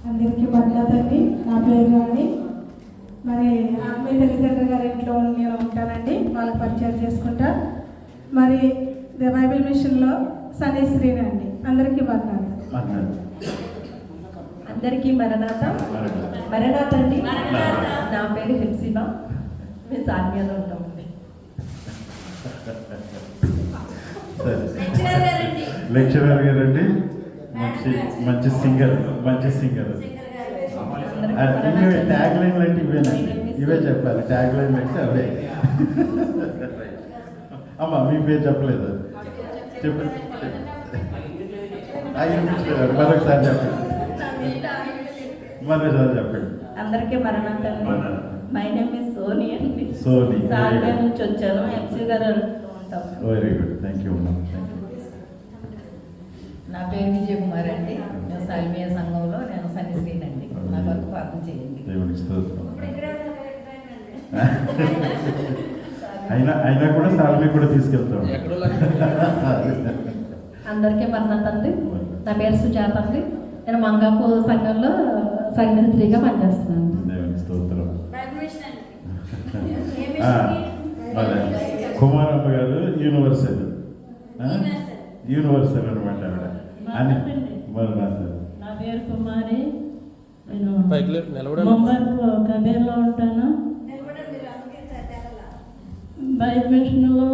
అందరికీ మరణాతండి. నా పేరు రాణి. మరి ఆత్మీయ తల్లిదండ్రుల గారి ఇంట్లో నేను ఉంటానండి. వాళ్ళకి పరిచయం చేసుకుంటా. మరి బైబిల్ మిషన్లో సనీశ్రీని అండి. అందరికీ మరణాత. అందరికీ మరణాత. మరణాత అండి. నా పేరు హెప్సిబా. మేము సాన్యాలో ఉంటామండి. లెక్చరర్ గారండి. మంచి సింగర్. ట్యాగ్ లైన్లు అంటే ఇవే చెప్పాలి. ట్యాగ్ లైన్లు అంటే అవే. అమ్మా మీ పేరు చెప్పలేదు. చెప్పండి. మరొకసారి చెప్పండి. అందరికీ మరణాత. మై నేమ్ ఇస్ సోని అండి. సోని. సాన్యా నుంచి వచ్చాను. ఎంసీ గారు ఉంటాం. Very good. Thank you. నా పేరు విజయకుమార్ అండి. నేను సాల్మియా సంఘంలో నేను సన్నిశ్రీని అండి. నా వరకు ప్రార్థన చేయండి. అయినా కూడా సాల్మి కూడా తీసుకెళ్తాం. అందరికీ మరణాత అండి. నా పేరు సుజాత అండి. నేను మంగాపు సంఘంలో సన్నిధిగా పనిచేస్తున్నాను. దేవుని స్తోత్రం. కుమారమ్మ గారు యూనివర్సల్ అనమాట ఆవిడ. అని నా పేరు కుమారి. నేను ముంబైలో కబేర్లో ఉంటాను. బైబిల్ మిషన్లో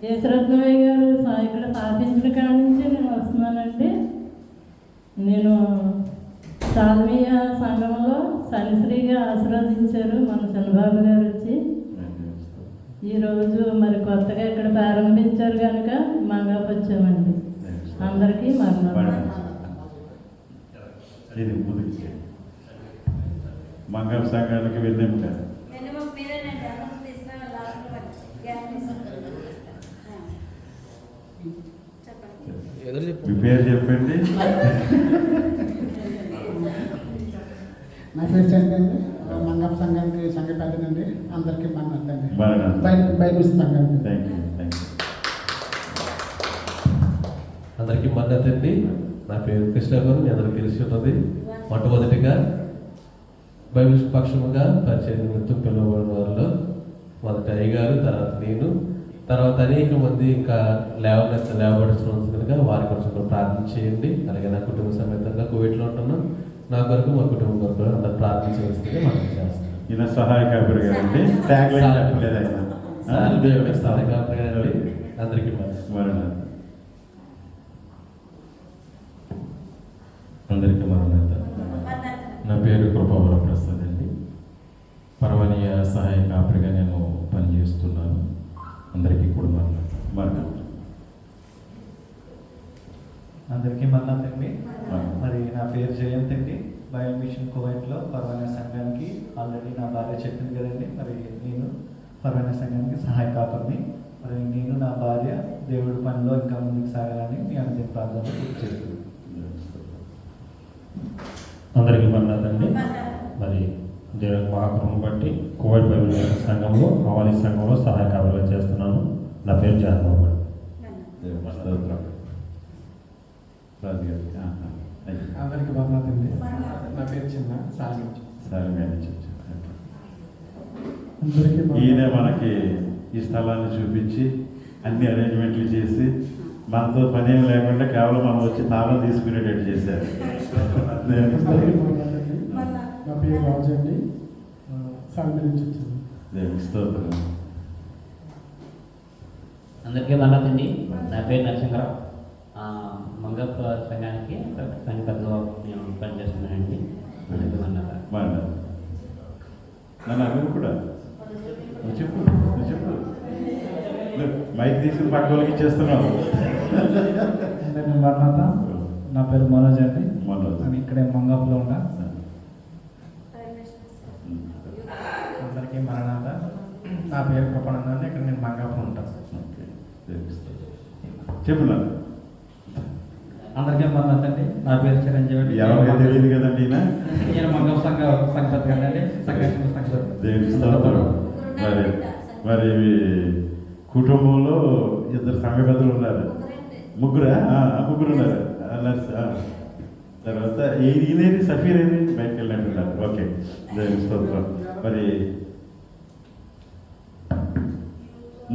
యేసరత్నయ్య గారు ఇక్కడ స్థాపించిన కాడి నుంచి నేను వస్తున్నానండి. నేను సాల్మియ సంఘంలో సన్నిశ్రీగా ఆశీర్వదించారు మన చంద్రబాబు గారు వచ్చి. ఈరోజు మరి కొత్తగా ఇక్కడ ప్రారంభించారు కనుక మంగాపు వచ్చామండి. అందరికీ మంగళ సంఘానికి వెళ్ళాము కదా. మీ పేరు చెప్పండి. నా పేరు చంద్రండి. మంగళ సంఘానికి సంఘ పెద్దనండి. అందరికీ మరణండి. బైబిల్ సంఘానికి. Thank you. అందరికీ మద్దతండి. నా పేరు కృష్ణ గారు. మీ అందరికీ తెలిసి ఉన్నది. మొట్టమొదటిగా బైబిల్ పక్షముగా పరిచయం నిమిత్తం పిలువబడిన వారిలో మొదట అయ్యగారు, తర్వాత నేను, తర్వాత అనేక మంది ఇంకా లేవబడుతున్నారు కనుక వారి కోసం ప్రార్థన చేయండి. అలాగే నా కుటుంబ సమేతంగా కోవిడ్లో ఉంటున్నాం. నా కొరకు మా కుటుంబం కొరకు అందరూ ప్రార్థన చేస్తే మనం చేస్తాం. ఈయన సహాయకాపురి గారండి. ట్యాగ్ లైన్ చెప్పలేదు ఆయన. సహాయకాపురి గారండి. అందరికీ అందరికీ మరణాత. నా పేరు కృపావర ప్రసాద్ అండి. పర్వనీయ సహాయ కాపరిగా నేను పనిచేస్తున్నాను. అందరికీ కూడా మరణాత. అందరికీ మరణాతండి. మరి నా పేరు జయంత్ అండి. బైబిల్ మిషన్ కువైట్లో పర్వనీయ సంఘానికి ఆల్రెడీ నా భార్య చెప్పింది కదండి. మరి నేను పర్వనీయ సంఘానికి సహాయ కాపరిని. మరి నేను నా భార్య దేవుడి పనిలో ఇంకా ముందుకు సాగాలని మీ అందరి ప్రార్థన పూర్తి చేస్తున్నాను. అందరికీ మరణాతండి. మరి దేవుని మహాకృపను బట్టి కువైట్ బైబిల్ సంఘంలో హవాలీ సంఘంలో సహాయ కాపరిగా చేస్తున్నాను. నా పేరు జానబాబు. అందరికీ మరణాతండి. నా పేరు చిన్న ఈయన మనకి ఈ స్థలాన్ని చూపించి అన్ని అరేంజ్మెంట్లు చేసి మనతో పని ఏం లేకుండా కేవలం మనం వచ్చి తాళం తీసుకునేటట్టు చేశారు. నా పేరు రాజు అండి. సాల్మి నుంచి వచ్చాను. దేవుని స్తోత్రం. అందరికీ మరణాతండి. నా పేరు నరసింహరావు. మంగప్ప సంఘానికి సంఘ పెద్దలో నేను పనిచేస్తున్నానండి. అందరికీ మరణాత. నన్ను అడుగు కూడా చెప్పు మైక్ తీసుకుని పక్క వాళ్ళకి ఇచ్చేస్తున్నావు. మరణాత. నా పేరు మనోజ్ అండి. నేను ఇక్కడే మంగాపులో ఉన్నా. అందరికీ మరణాత. నా పేరు కృపణంద అండి. ఇక్కడ నేను మంగాపులో ఉంటాను. చెప్పు. అందరికీ మరణాతండి. నా పేరు చిరంజీవి. ఎవరికి తెలియదు కదండి. నేను మంగళ సంఘ కదండి. దేవుని స్తోత్రం. మరి కుటుంబంలో ఇద్దరు సంఘ పెద్దలు ఉన్నారు. ముగ్గురు ఉన్నారు. తర్వాత ఈయనేది సఫీర్ ఏది బయటకు వెళ్ళినట్టున్నారు. ఓకే, దేవుని స్తోత్రం. మరి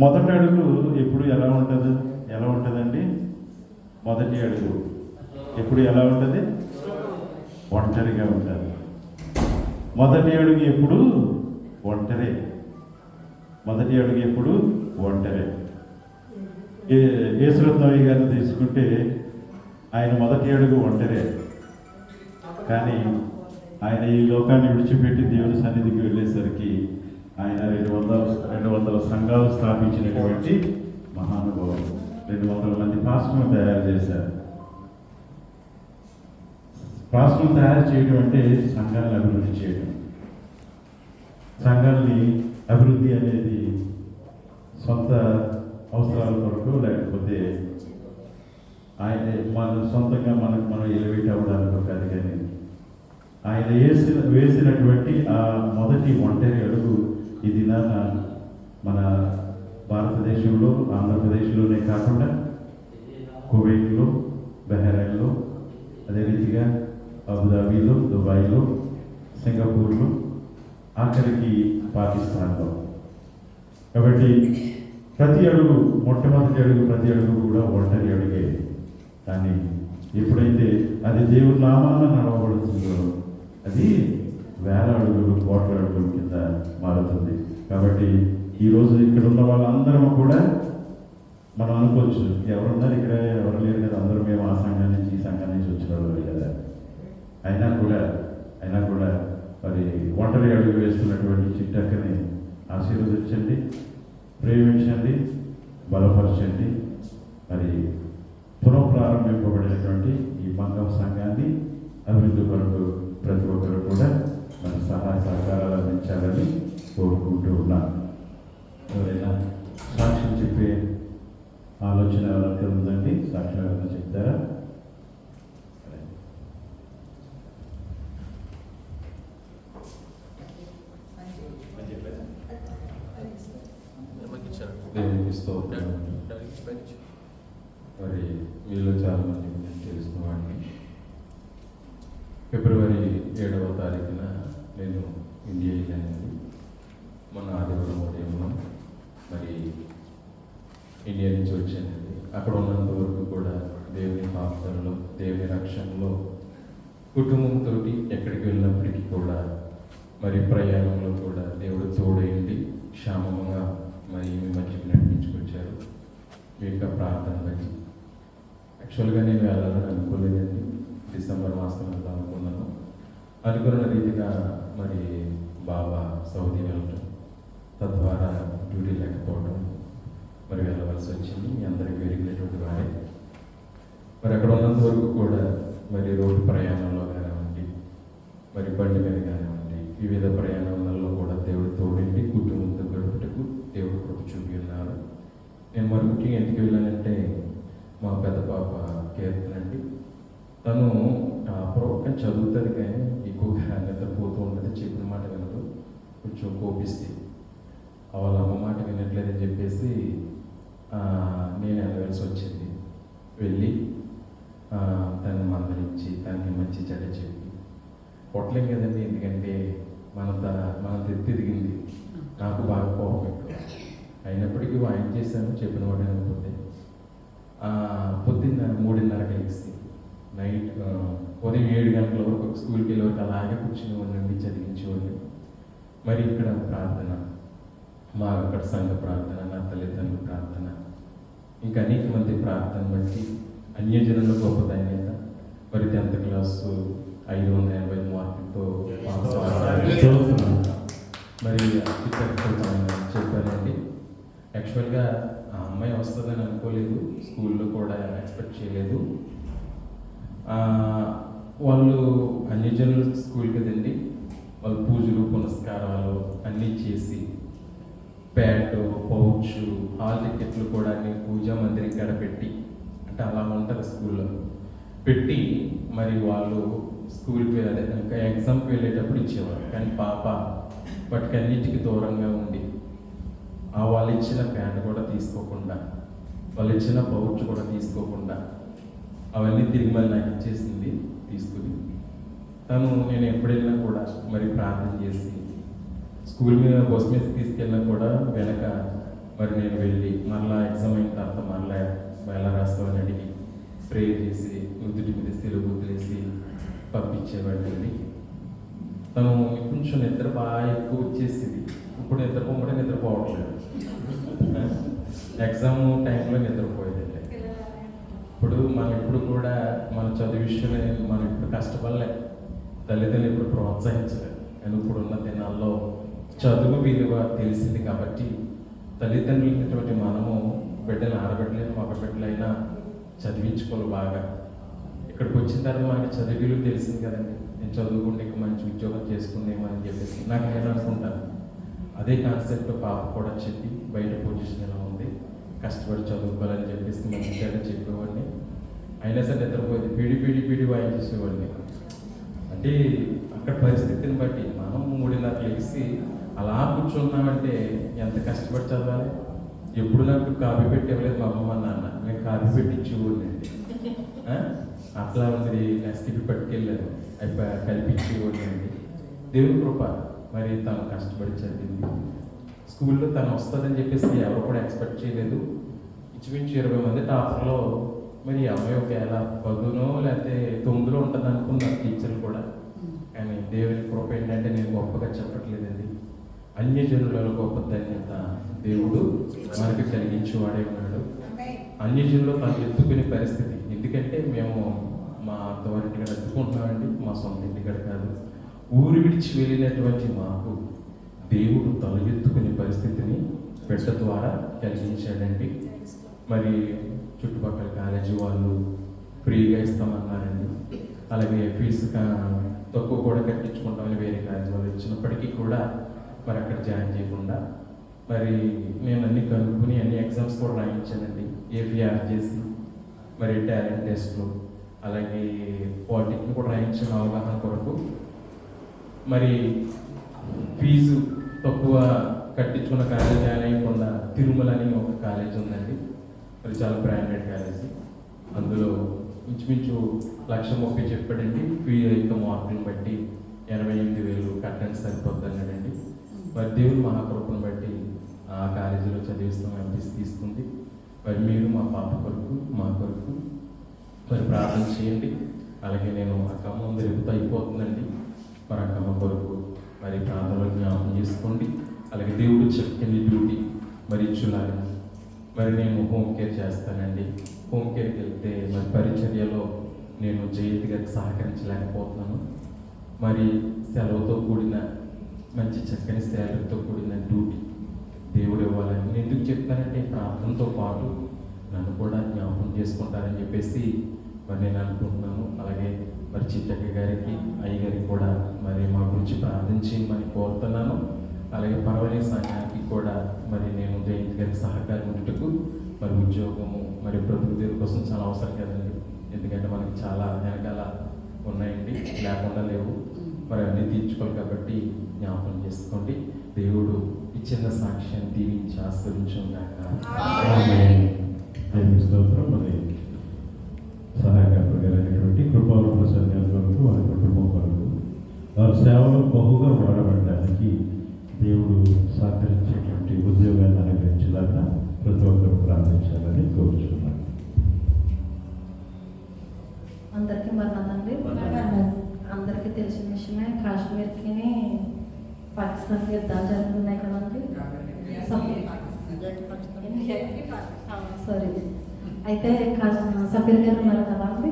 మొదటి అడుగు ఎప్పుడు ఎలా ఉంటుందండి? మొదటి అడుగు ఎప్పుడు ఎలా ఉంటుంది? ఒంటరిగా ఉంటుంది. మొదటి అడుగు ఎప్పుడు ఒంటరే. మొదటి అడుగు ఎప్పుడు ఒంటరే. యేసురత్నయ్య గారిని తీసుకుంటే ఆయన మొదటి అడుగు ఒంటరే. కానీ ఆయన ఈ లోకాన్ని విడిచిపెట్టి దేవుని సన్నిధికి వెళ్ళేసరికి ఆయన 200 సంఘాలు స్థాపించినటువంటి మహానుభావులు. 200 మంది పాస్టర్లు తయారు చేశారు. పాస్టర్లు తయారు చేయడం అంటే సంఘాలను అభివృద్ధి చేయడం. సంఘాన్ని అభివృద్ధి అనేది సొంత అవసరాల కొరకు, లేకపోతే ఆయన మన సొంతంగా మనం ఎలివేట్ అవ్వడానికి కాదు. కానీ ఆయన వేసినటువంటి ఆ మొదటి ఒంటరి అడుగు ఇది మన భారతదేశంలో, ఆంధ్రప్రదేశ్లోనే కాకుండా కువైట్లో, బహ్రెయిన్లో, అదే రీతిగా అబుదాబీలో, దుబాయ్లో, సింగపూర్లో, ఆఖరికి పాకిస్తాన్లో. కాబట్టి ప్రతి అడుగు, మొట్టమొదటి అడుగు, ప్రతి అడుగు కూడా ఒంటరి అడుగే. కానీ ఎప్పుడైతే అది దేవుని నామాన నడవబడుతుందో అది వేల అడుగులు, కోట్ల అడుగుల కింద మారుతుంది. కాబట్టి ఈరోజు ఇక్కడ ఉన్న వాళ్ళందరం కూడా మనం అనుకోవచ్చు, ఎవరున్నారు ఇక్కడ, ఎవరు లేరు కదా, అందరూ మేము ఆ సంఘం నుంచి ఈ సంఘం నుంచి వచ్చిన వాళ్ళు కదా. అయినా కూడా మరి ఒంటరి అడుగు వేస్తున్నటువంటి చిట్టక్కని ఆశీర్వదించండి, ప్రేమించండి, బలపరచండి. మరి పునఃప్రారంభింపబడినటువంటి ఈ మంగళ సంఘాన్ని అభివృద్ధి కొరకు ప్రతి ఒక్కరు కూడా మన సహాయ సహకారాలు అందించాలని కోరుకుంటూ ఉన్నాను. ఎవరైనా సాక్ష్యం చెప్పే ఆలోచన ఎవరైతే ఉందండి? సాక్ష్యం ఎవరైనా చెప్తారా? దేవునికి స్తోత్రం. మరి మీలో చాలా మంది నేను తెలిసిన వాడిని. ఫిబ్రవరి 7వ తారీఖున నేను ఇండియా వెళ్ళానండి. మొన్న ఆదివారం ఉదయంలో మరి ఇండియా నుంచి వచ్చానండి. అక్కడ ఉన్నంత వరకు కూడా దేవుని కాపుదలలో, దేవుని రక్షణలో, కుటుంబంతో ఎక్కడికి వెళ్ళినప్పటికీ కూడా మరి ప్రయాణంలో కూడా దేవుడు తోడైంది క్షేమంగా మరి మీ మధ్యకి నడిపించుకొచ్చారు. మీ యొక్క ప్రార్థన బట్టి యాక్చువల్గా నేను వెళ్ళాలని అనుకోలేదండి. డిసెంబర్ మాసం వెళ్దాం అనుకున్నాను. అనుకున్న రీతిగా మరి బాబా సౌదీ వెళ్ళటం, తద్వారా డ్యూటీ లేకపోవడం, మరి వెళ్ళవలసి వచ్చింది. మీ అందరికీ వెరిగినటువంటి వారే. మరి అక్కడ ఉన్నంత వరకు కూడా మరి రోడ్డు ప్రయాణంలో కానివ్వండి, మరి బండి మీద కానివ్వండి, వివిధ ప్రయాణాలలో కూడా దేవుడు తోడిండి కుటుంబంతో గడుపుటకు దేవుడు కృప చూపి ఉన్నారు. నేను మరి ముఖ్యంగా ఎందుకు వెళ్ళానంటే మా పెద్ద పాప కీర్తన అండి. తను టాపర్ చదువుతుంది కానీ ఎక్కువగా నిద్రపోతూ ఉంటుంది, చెప్పిన మాట వినదు, కొంచెం కోపిస్తే వాళ్ళ అమ్మ మాట వినట్లేదని చెప్పేసి నేను వెళ్ళవలసి వచ్చింది. వెళ్ళి తను మందరించి తనకి మంచి చెడ్డ చెప్పి కొట్టలేం కదండి, ఎందుకంటే మన ఎదిగింది. నాకు బాగా కోపం ఎక్కువ అయినప్పటికీ ఆయన చేశాను, చెప్పిన వాడు అనుకుంటే పొద్దున్న 3:30కి లేచి నైట్ ఉదయం 7 గంటల వరకు స్కూల్కి వెళ్ళే వరకు అలాగే కూర్చుని ఉండండి, చదివించేవాడిని. మరి ఇక్కడ ప్రార్థన, మా అక్కడ సంఘ ప్రార్థన, నా తల్లిదండ్రుల ప్రార్థన, ఇంకా అనేక మంది ప్రార్థన బట్టి అన్యజనుల గొప్ప ధన్యత. మరి 10th క్లాసు 580 మార్కులతో మరి చెప్పానండి. యాక్చువల్గా ఆ అమ్మాయి వస్తుందని అనుకోలేదు, స్కూల్లో కూడా ఎక్స్పెక్ట్ చేయలేదు. వాళ్ళు అన్యజనుల స్కూల్ కదండి, వాళ్ళు పూజలు పునస్కారాలు అన్నీ చేసి ప్యాడ్, పౌచ్, హాల్ టికెట్లు కూడా అన్ని పూజా మందిరం కాడ పెట్టి, అంటే అలా ఉంటుంది స్కూల్లో పెట్టి, మరి వాళ్ళు స్కూల్కి అదే ఇంకా ఎగ్జామ్కి వెళ్ళేటప్పుడు ఇచ్చేవారు. కానీ పాప వాటికి అన్నిటికీ దూరంగా ఉండి వాళ్ళు ఇచ్చిన ప్యాంట్ కూడా తీసుకోకుండా, వాళ్ళు ఇచ్చిన పౌచ్ కూడా తీసుకోకుండా అవన్నీ తిరిగి మళ్ళీ నాకు ఇచ్చేసింది. తీసుకుని తను నేను ఎప్పుడు వెళ్ళినా కూడా మరి ప్రార్థన చేసి స్కూల్ మీద బస్ మీద తీసుకెళ్ళినా కూడా వెనక మరి నేను వెళ్ళి మరలా ఎగ్జామ్ అయిన తర్వాత మరలా ఎలా రాస్తామని అడిగి ప్రేయర్ చేసి నుదుటి మీద సెలవు వదిలేసి పంపించేవాడిని. తను కొంచెం నిద్ర బాగా ఎక్కువ వచ్చేసింది. ఇప్పుడు నిద్రపోమంటే నిద్రపోవట్లేదు. ఎగ్జామ్ టైంలో నిద్రపోయేదండి. ఇప్పుడు మనం ఇప్పుడు కూడా మన చదువు విషయమే మనం ఇప్పుడు కష్టపడలే, తల్లిదండ్రులు ఇప్పుడు ప్రోత్సహించలేదు. కానీ ఇప్పుడున్న దినాల్లో చదువు విలువ తెలిసింది కాబట్టి తల్లిదండ్రులైనటువంటి మనము బిడ్డలు ఆడబిడ్డలైన మగ బిడ్డలైనా చదివించుకోవాలి బాగా. ఇక్కడికి వచ్చిన తర్వాత మనకి చదువు విలువ తెలిసింది కదండి. నేను చదువుకుంటే ఇంకా మంచి ఉద్యోగం చేసుకుందేమని చెప్పేసి నాకు నేను అనుకుంటాను. అదే కాన్సెప్ట్ పాప కూడా చెప్పి బయట పొజిషన్ ఎలా ఉంది, కష్టపడి చదువుకోవాలని చెప్పేసి మంచిగా చెప్పేవాడిని. అయినా సరే నిద్రపోయింది, పీడి వాయించేసేవాడిని. అంటే అక్కడ పరిస్థితిని బట్టి మనం 3:30 లేచి అలా కూర్చున్నామంటే ఎంత కష్టపడి చదవాలి. ఎప్పుడు నాకు కాపీ పెట్టి ఇవ్వలేదు మా అమ్మ నాన్న, నేను కాపీ పెట్టి ఇచ్చేవాడినండి. అట్లా ఉంది, నెక్స్ట్ పట్టుకెళ్ళాను, అయిపోయి కల్పించేవాడినండి. దేవుని కృప మరి తను కష్టపడి చదివింది. స్కూల్లో తను వస్తుందని చెప్పేసి ఎవరు కూడా ఎక్స్పెక్ట్ చేయలేదు. ఇంచుమించు 20 మంది టాపర్లో మరి అమ్మాయి ఒకవేళ 10నో లేకపోతే 9లో ఉంటుంది అనుకున్నారు టీచర్లు కూడా. కానీ దేవుని కృప ఏంటంటే నేను గొప్పగా చెప్పట్లేదండి, అన్యజనులలో గొప్ప ధన్యత దేవుడు మనకి కలిగించేవాడే ఉన్నాడు. అన్యజనులు తను ఎత్తుకునే పరిస్థితి, ఎందుకంటే మేము మా అత్తవారింటికి ఎత్తుకుంటున్నామండి, మా సొంత ఇంటికాడ కాదు. ఊరు విడిచి వెళ్ళినటువంటి మాకు దేవుడు తలెత్తుకునే పరిస్థితిని బిడ్డ ద్వారా కలిగించాడండి. మరి చుట్టుపక్కల కాలేజీ వాళ్ళు ఫ్రీగా ఇస్తామన్నారండి. అలాగే ఫీజు తక్కువ కూడా కట్టించుకుంటామని వేరే కాలేజీ వాళ్ళు ఇచ్చినప్పటికీ కూడా మరి అక్కడ జాయిన్ చేయకుండా మరి నేను అన్ని కనుక్కుని అన్ని ఎగ్జామ్స్ కూడా రాయించానండి. ఏపీఆర్ చేసి మరి టాలెంట్ టెస్ట్లు అలాగే పాలిటెక్నిక్ కూడా రాయించిన అవగాహన కొరకు. మరి ఫీజు తక్కువ కట్టించుకున్న కాలేజీ జాయిన్ అయ్యకుండా తిరుమల అని ఒక కాలేజ్ ఉందండి. మరి చాలా బ్రాండెడ్ కాలేజీ. అందులో ఇంచుమించు 1,30,000 చెప్పాడండి. ఫీ యొక్క మార్కులను బట్టి 88,000 కట్టండి సరిపోద్ది అన్నాడండి. మరి దేవుని మహాకృపను బట్టి ఆ కాలేజీలో చదివిస్తాం ఎంపీసీ తీసుకుంది. మరి మీరు మా పాప కొరకు మా కొరకు మరి ప్రార్థన చేయండి. అలాగే నేను అక్కమ్మ ముందు రేపుతో అయిపోతుందండి. మరి అక్కమ్మ కొరకు మరి ప్రార్థనలో జ్ఞాపకం చేసుకోండి. అలాగే దేవుడు చెప్పిన డ్యూటీ మరి ఇచ్చులాగా మరి నేను హోమ్ కేర్ చేస్తానండి. హోమ్ కేర్కి వెళ్తే మరి పరిచర్యలో నేను జయంతి గారికి సహకరించలేకపోతున్నాను. మరి సెలవుతో కూడిన మంచి చక్కని శాలరీతో కూడిన డ్యూటీ దేవుడు ఇవ్వాలని నేను ఎందుకు చెప్తానంటే ప్రార్థనతో పాటు నన్ను కూడా జ్ఞాపకం చేసుకుంటారని చెప్పేసి మరి నేను అనుకుంటున్నాను. అలాగే మరి చిట్టక్క గారికి అయ్యగారికి కూడా మరి మా గురించి ప్రార్థించమని కోరుతున్నాను. అలాగే పర్వాలేదు సంఘానికి కూడా మరి నేను జయంతి గారికి సహకారం ఉండటకు మరి ఉద్యోగము మరి బ్రతుకు దేవుడి కోసం చాలా అవసరం కదండి. ఎందుకంటే మనకి చాలా వెనకాల ఉన్నాయండి, లేకుండా లేవు. మరి అన్నీ తీర్చుకోవాలి కాబట్టి జ్ఞాపకం చేసుకోండి. దేవుడు ఈ చిన్న సాక్ష్యాన్ని దీవించి ఆస్వాదించుగాక. మరి సహాయకమైనటువంటి కృపాల ప్రసంగాల వరకు వారి కుటుంబం వరకు వారి సేవలు బహుగా వాడబడడానికి దేవుడు సహకరించేటువంటి ఉద్యోగాన్ని అనుగ్రహించాలని ప్రతి ఒక్కరు ప్రార్థించాలని కోరుచున్నాను. అందరికీ మరణండి. అందరికీ తెలిసిన విషయమే, కాశ్మీర్కి పాకిస్తాన్కి యుద్ధాలు జరుగుతున్నాయి కదండి. సారీ, అయితే సఫీర్ గారు ఉన్నారు కదండి,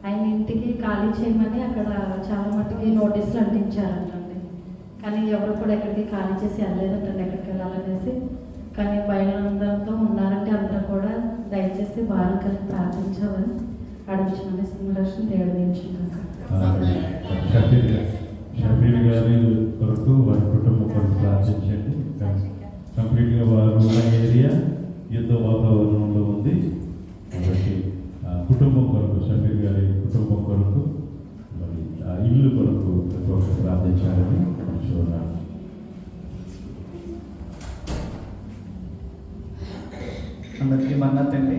ఆయన ఇంటికి ఖాళీ చేయమని అక్కడ చాలా మట్టుకి నోటీసులు అంటించారంటండి. కానీ ఎవరు కూడా ఎక్కడికి ఖాళీ చేసి వెళ్ళలేదంటండి ఎక్కడికి వెళ్ళాలనేసి. కానీ బయలుదేరంతో ఉన్నారంటే అందరూ కూడా దయచేసి వారం కలిసి ప్రార్థించాలని అడుగుతున్నాను. సింహరాష్ట్రం తేడదించున్నాక షఫీర్ గారి కొరకు వారి కుటుంబం కొరకు ప్రార్థించండి. కంప్లీట్గా వారు ఉన్న ఏరియా యుద్ధ వాతావరణంలో ఉంది కాబట్టి కుటుంబం కొరకు, షఫీర్ గారి కుటుంబం కొరకు మరి ఆ ఇల్లు కొరకు ప్రతి ఒక్కరు ప్రార్థించాలని చూడాలి. అందరికీ మన్నతండి.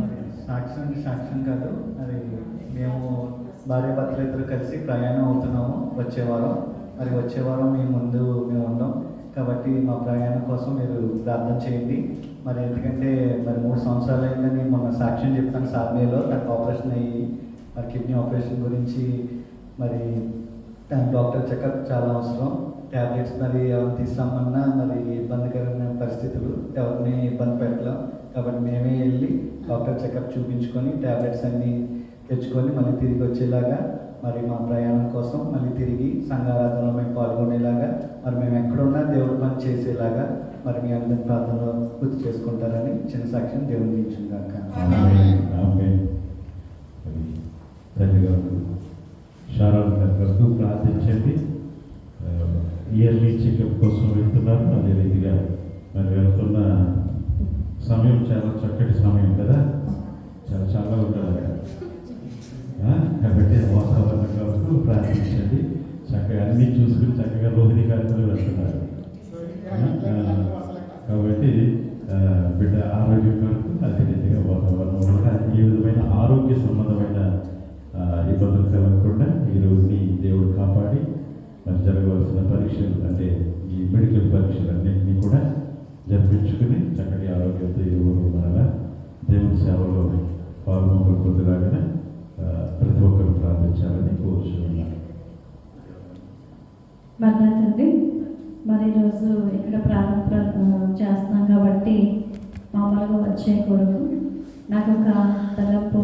మరి సాక్ష్యం కాదు, అది మేము భార్యాభర్తలు ఇద్దరు కలిసి ప్రయాణం అవుతున్నాము వచ్చే వారం. మరి వచ్చే వారం మీ ముందు మేము ఉన్నాం కాబట్టి మా ప్రయాణం కోసం మీరు ప్రార్థన చేయండి. మరి ఎందుకంటే మరి 3 సంవత్సరాలు అయిందని మొన్న సాక్ష్యం చెప్తాను సార్మేలో తనకు ఆపరేషన్ అయ్యి మరి కిడ్నీ ఆపరేషన్ గురించి మరి డాక్టర్ చెకప్ చాలా అవసరం. ట్యాబ్లెట్స్ మరి ఎవరిని తీసుకురమ్మన్నా మరి ఇబ్బందికరమైన పరిస్థితులు, ఎవరిని ఇబ్బంది పెట్టలేం కాబట్టి మేమే వెళ్ళి డాక్టర్ చెకప్ చూపించుకొని ట్యాబ్లెట్స్ అన్నీ తెచ్చుకొని మళ్ళీ తిరిగి వచ్చేలాగా మరి మా ప్రయాణం కోసం మళ్ళీ తిరిగి సంఘారాధనలో మేము పాల్గొనేలాగా మరి మేము ఎక్కడున్నా దేవుడి పని చేసేలాగా మరి మీ అందరి ప్రార్థనలో పూర్తి చేసుకుంటారని చిన్న సాక్ష్యం దేవుని ఇచ్చిందాక. షారాన్ గారు ప్రార్థించండి. ఇయర్లీ చెకప్ కోసం వెళ్తున్నారు. అదే రీతిగా మరి వెళ్తున్న సమయం చాలా చక్కటి సమయం కదా, చాలా ఉంటుంది అక్కడ. కాబట్టి వాతావరణం వరకు ప్రార్థించండి. చక్కగా అన్నీ చూసుకుని చక్కగా రోహిణి గారితో వెళ్తున్నారు. కాబట్టి బిడ్డ ఆరోగ్యం కొరకు అదే రీతిగా వాతావరణం కూడా ఏ విధమైన ఆరోగ్య సంబంధమైన ఇబ్బందులు కలగకుండా ఈరోజుని దేవుడు కాపాడి మరి జరగవలసిన పరీక్షలు అంటే ఈ మెడికల్ పరీక్షలు అన్నింటినీ కూడా జరిపించుకుని చక్కటి ఆరోగ్యంతో ఇరువురు మరలా దేవుని సేవలో పాల్గొనలు పొందలాగానే ప్రతి ఒక్కరు ప్రార్థించాలని కోరుచున్నాను. తండ్రి, మరి ఈరోజు ఇక్కడ ప్రారంభం చేస్తున్నాం కాబట్టి మామూలుగా వచ్చేయకూడదు. నాకు ఒక తలపు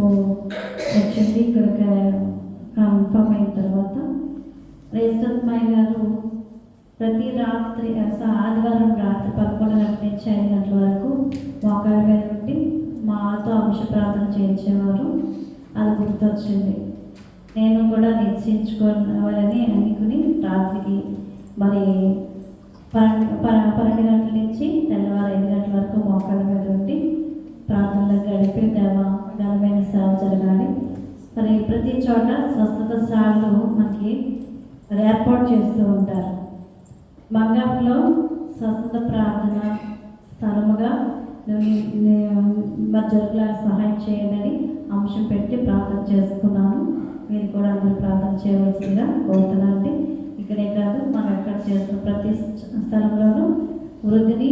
వచ్చింది. ఇక్కడ కన్ఫర్మ్ అయిన తర్వాత రేస్తమ్మాయి గారు ప్రతి రాత్రి ఆదివారం రాత్రి 11 గంటల నుంచి 5 గంటల వరకు మోకాళ్ళ మీద ఉండి మాతో అంశ ప్రార్థన చేయించేవారు. అది గుర్తొచ్చింది. నేను కూడా నిశ్చయించుకోవాలని అనుకుని రాత్రికి మరి 12 గంటల నుంచి తెల్లవారు 5 గంటల వరకు మోకాళ్ళ మీద ఉండి ప్రార్థనలో గడిపి ఘనమైన సేవ జరగాలి. మరి ప్రతి చోట స్వస్థత శాలలు మనకి ఏర్పాటు చేస్తూ ఉంటారు. మంగాపులో స్వస్థత ప్రార్థన స్థలముగా మధ్యలో సహాయం చేయదని అంశం పెట్టి ప్రార్థన చేసుకున్నాను. మీరు కూడా అందరూ ప్రార్థన చేయవలసిందిగా కోరుతున్నానండి. ఇక్కడే కాదు, మనం ఎక్కడ చేస్తున్న ప్రతి స్థలంలోనూ వృద్ధిని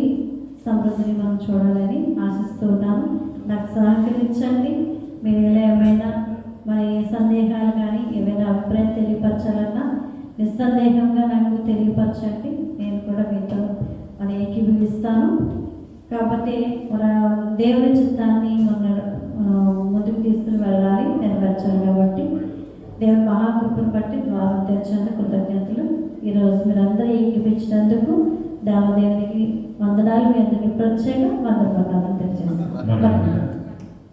సమృద్ధిని మనం చూడాలని ఆశిస్తూ ఉన్నాను. నాకు సహకరించండి. మీరు ఏమైనా మరి సందేహాలు కానీ ఏమైనా అభిప్రాయం తెలియపరచాలన్నా నిస్సందేహంగా నాకు తెలియపరచండి. నేను కూడా మీతో మరి ఏకీభవిస్తాను. కాబట్టి మన దేవుని చిత్తాన్ని మన ముందుకు తీసుకుని వెళ్ళాలి, నెరవేర్చాలి. కాబట్టి దేవుని మహాకృపను బట్టి ద్వారం తెరచండి. కృతజ్ఞతలు. ఈరోజు మీరు అందరూ ఏకీపించినందుకు దేవదేవునికి వందనాలు. మీ అందరికీ ప్రత్యేక వందనాలు తెలియజేస్తాను.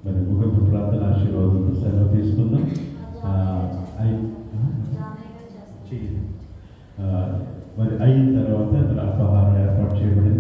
మరి ముగింపు ప్రార్థన ఆశీర్వాదంతో సెలవు తీసుకుందాం. మరి అయిన తర్వాత అల్పాహారం ఏర్పాటు చేయబడింది.